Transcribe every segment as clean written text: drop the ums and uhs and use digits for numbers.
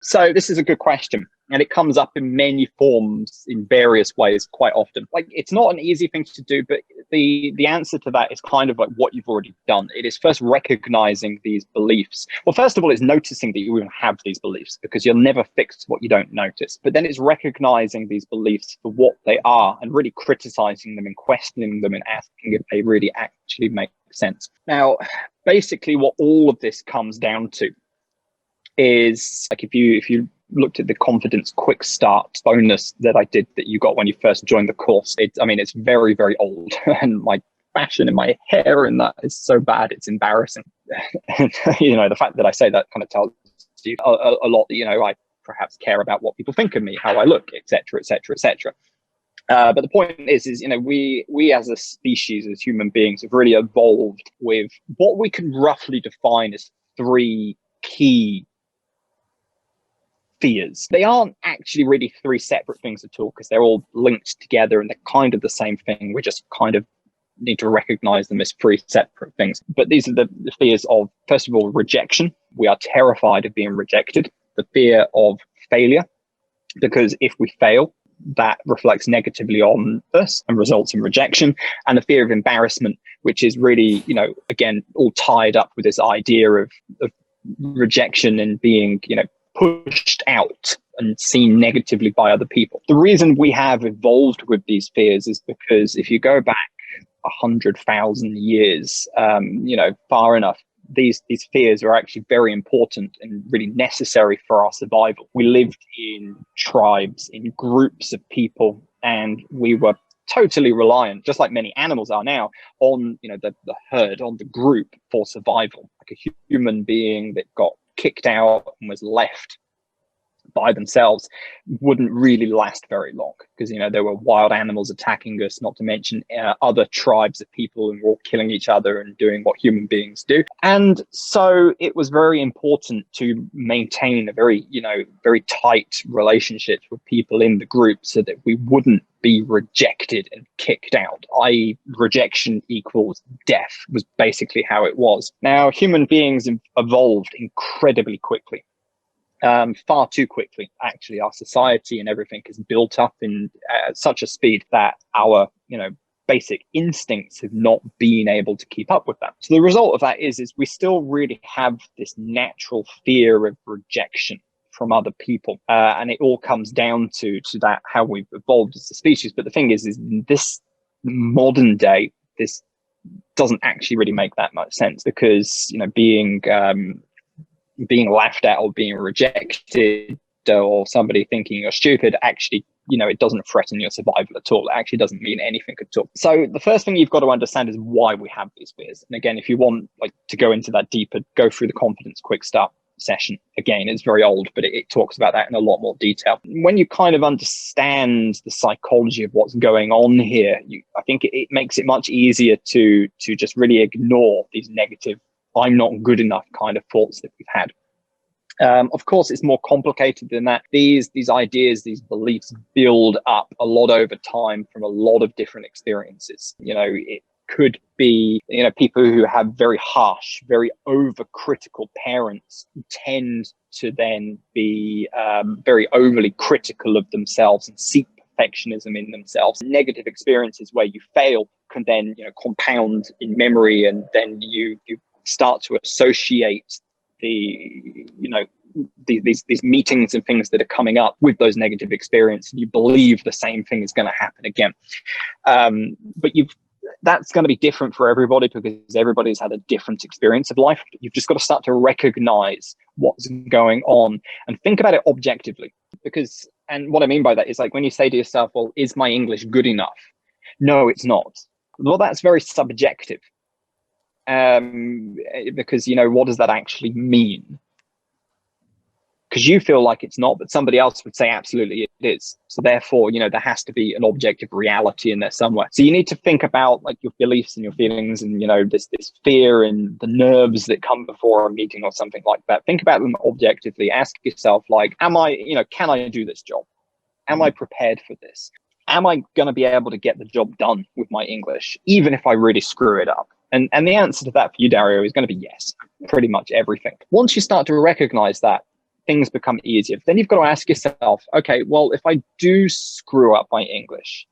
So this is a good question, and it comes up in many forms in various ways quite often. Like, it's not an easy thing to do, but the answer to that is kind of like what you've already done. It is first recognizing these beliefs. Well, first of all, it's noticing that you even have these beliefs, because you'll never fix what you don't notice. But then it's recognizing these beliefs for what they are and really criticizing them and questioning them and asking if they really actually make sense. Now, basically what all of this comes down to is, like, if you looked at the confidence quick start bonus that I did, that you got when you first joined the course, it's very, very old, and my fashion and my hair and that is so bad, it's embarrassing. The fact that I say that kind of tells you a lot that, I perhaps care about what people think of me, how I look, etc., etc., etc. But the point is, we as a species, as human beings, have really evolved with what we can roughly define as three key fears. They aren't actually really three separate things at all, because they're all linked together and they're kind of the same thing. We just kind of need to recognize them as three separate things. But these are the fears of, first of all, rejection. We are terrified of being rejected. The fear of failure, because if we fail, that reflects negatively on us and results in rejection. And the fear of embarrassment, which is really, again, all tied up with this idea of rejection and being, pushed out and seen negatively by other people. The reason we have evolved with these fears is because if you go back 100,000 years, far enough, these fears are actually very important and really necessary for our survival. We lived in tribes, in groups of people, and we were totally reliant, just like many animals are now, on the herd, on the group for survival. Like a human being that got kicked out and was left by themselves wouldn't really last very long, because there were wild animals attacking us, not to mention other tribes of people, and we're all killing each other and doing what human beings do. And so it was very important to maintain a very tight relationships with people in the group, so that we wouldn't be rejected and kicked out. I.e., rejection equals death was basically how it was. Now, human beings have evolved incredibly quickly. Far too quickly, actually. Our society and everything is built up in such a speed that our basic instincts have not been able to keep up with that. So the result of that is we still really have this natural fear of rejection from other people, and it all comes down to that, how we've evolved as a species. But the thing is in this modern day, this doesn't actually really make that much sense, because being laughed at or being rejected, or somebody thinking you're stupid, actually, it doesn't threaten your survival at all. It actually doesn't mean anything at all. So the first thing you've got to understand is why we have these fears. And again, if you want to go into that deeper, go through the confidence quick start session. Again, it's very old, but it talks about that in a lot more detail. When you kind of understand the psychology of what's going on here, I think it makes it much easier to just really ignore these negative, I'm not good enough kind of thoughts that we've had. Of course, it's more complicated than that. These ideas, these beliefs build up a lot over time from a lot of different experiences. It could be, people who have very harsh, very overcritical parents who tend to then be very overly critical of themselves and seek perfectionism in themselves. Negative experiences where you fail can then, compound in memory, and then you start to associate these meetings and things that are coming up with those negative experiences. You believe the same thing is going to happen again. But that's going to be different for everybody, because everybody's had a different experience of life. You've just got to start to recognize what's going on and think about it objectively. And what I mean by that is, like, when you say to yourself, well, is my English good enough? No, it's not. Well, that's very subjective. Because, what does that actually mean? Because you feel like it's not, but somebody else would say absolutely it is. So therefore, there has to be an objective reality in there somewhere. So you need to think about your beliefs and your feelings, and this fear and the nerves that come before a meeting or something like that. Think about them objectively. Ask yourself, can I do this job? Am I prepared for this? Am I going to be able to get the job done with my English, even if I really screw it up? And the answer to that for you, Dario, is going to be yes, pretty much everything. Once you start to recognize that, things become easier. Then you've got to ask yourself, okay, well, if I do screw up my English,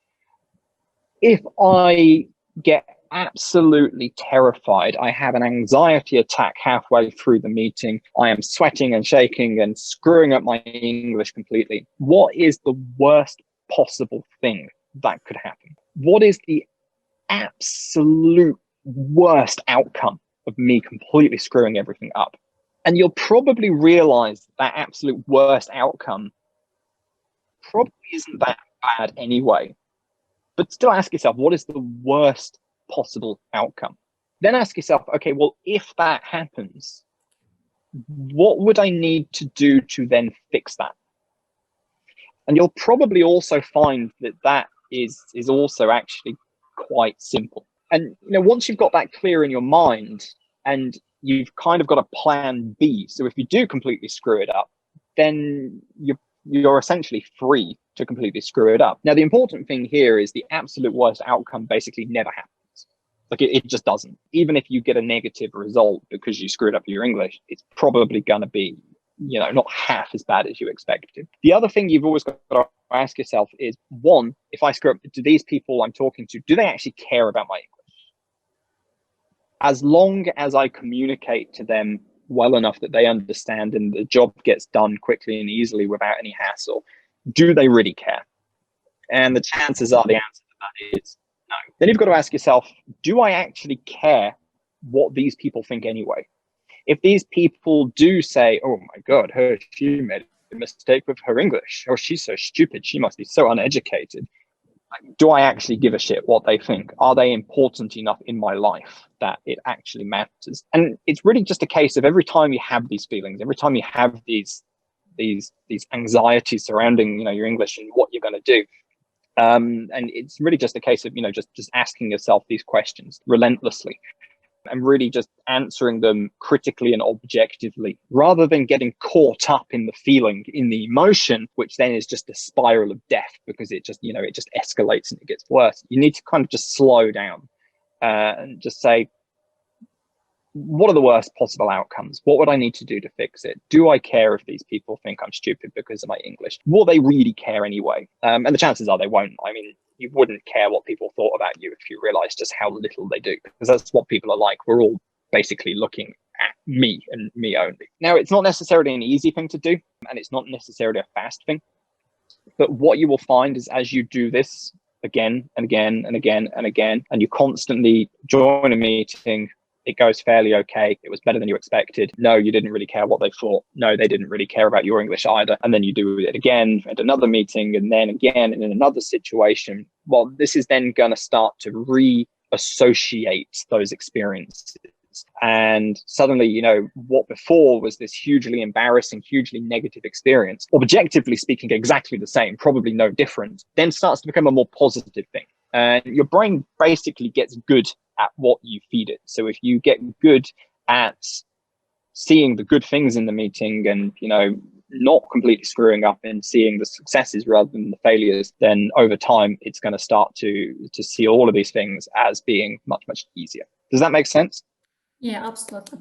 if I get absolutely terrified, I have an anxiety attack halfway through the meeting, I am sweating and shaking and screwing up my English completely, what is the worst possible thing that could happen? What is the absolute worst outcome of me completely screwing everything up? And you'll probably realize that absolute worst outcome probably isn't that bad anyway. But still ask yourself, what is the worst possible outcome? Then ask yourself, okay, well, if that happens, what would I need to do to then fix that? And you'll probably also find that that is also actually quite simple. And once you've got that clear in your mind and you've kind of got a plan B, so if you do completely screw it up, then you're essentially free to completely screw it up. Now, the important thing here is the absolute worst outcome basically never happens. Like it just doesn't. Even if you get a negative result because you screwed up your English, it's probably going to be, not half as bad as you expected. The other thing you've always got to ask yourself is, one, if I screw up, do these people I'm talking to, do they actually care about my English? As long as I communicate to them well enough that they understand and the job gets done quickly and easily without any hassle, do they really care? And the chances are the answer to that is no. Then you've got to ask yourself, do I actually care what these people think anyway? If these people do say, oh my God, she made a mistake with her English, or she's so stupid, she must be so uneducated. Do I actually give a shit what they think? Are they important enough in my life that it actually matters? And it's really just a case of every time you have these feelings, every time you have these anxieties surrounding, your English and what you're going to do. And it's really just a case of, just asking yourself these questions relentlessly and really just answering them critically and objectively, rather than getting caught up in the feeling, in the emotion, which then is just a spiral of death because it just, it just escalates and it gets worse. You need to kind of just slow down and just say, what are the worst possible outcomes? What would I need to do to fix it? Do I care if these people think I'm stupid because of my English? Will they really care anyway? And the chances are they won't. I mean, you wouldn't care what people thought about you if you realize just how little they do, because that's what people are like. We're all basically looking at me and me only. Now, it's not necessarily an easy thing to do, and it's not necessarily a fast thing. But what you will find is as you do this again and again and again and again, and you constantly join a meeting, it goes fairly okay. It was better than you expected. No, you didn't really care what they thought. No, they didn't really care about your English either. And then you do it again at another meeting and then again in another situation. Well, this is then going to start to reassociate those experiences. And suddenly, what before was this hugely embarrassing, hugely negative experience, objectively speaking, exactly the same, probably no different, then starts to become a more positive thing. And your brain basically gets good at what you feed it. So if you get good at seeing the good things in the meeting and, not completely screwing up and seeing the successes rather than the failures, then over time, it's going to start to see all of these things as being much, much easier. Does that make sense? Yeah, absolutely.